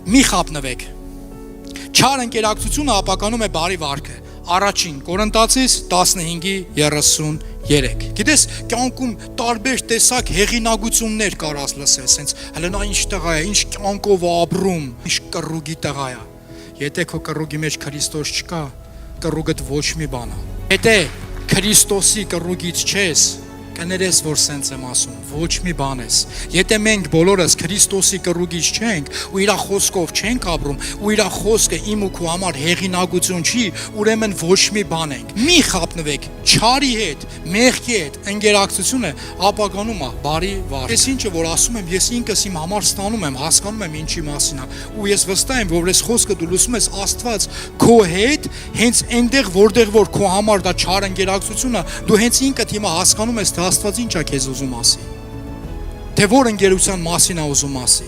Մի խաբնվեք։ Չար ընկերակցությունը ապականում է բարի վարքը։ Առաջին Կորինթացիս 15:33։ Գիտես, կյանքում տարբեր տեսակ հեղինակություններ կարաս լսես, սենց հələ նա ինչ տղա է, ինչ կյանքով ապրում, ինչ կռուգի տղա է։ Եթե քո կռուգի մեջ Քրիստոս չկա, կռուգդ ոչ մի բան է։ Եթե Քրիստոսի կռուգից չես, կներես, որ սենց եմ ասում, ոչ մի բան ես։ Եթե մենք բոլորս Քրիստոսի կռուգից չենք ու իր խոսքով չենք ապրում, ու իր խոսքը իմ ու քո համար հեղինակություն չի, ուրեմն ոչ մի բան ենք։ Մի խաբնվեք, չարի հետ, մեղքի հետ ընկերակցությունը ապականում է բարի վարք։ Ես ինչը որ ասում եմ, ես ինքս իմ համար ստանում եմ, հասկանում եմ ինչի մասին է, ու ես վստահ եմ, որ այս խոսքը դու լսում ես Աստված քո հետ, հենց այնտեղ որտեղ որ քո համար դա չար ընկերակցությունը, դու հենց ինքդ հիմա հասկանում ես, թե Աստված ինչ է քեզ ուզում ասի, թե որ ընկերության մասին է ուզում ասի։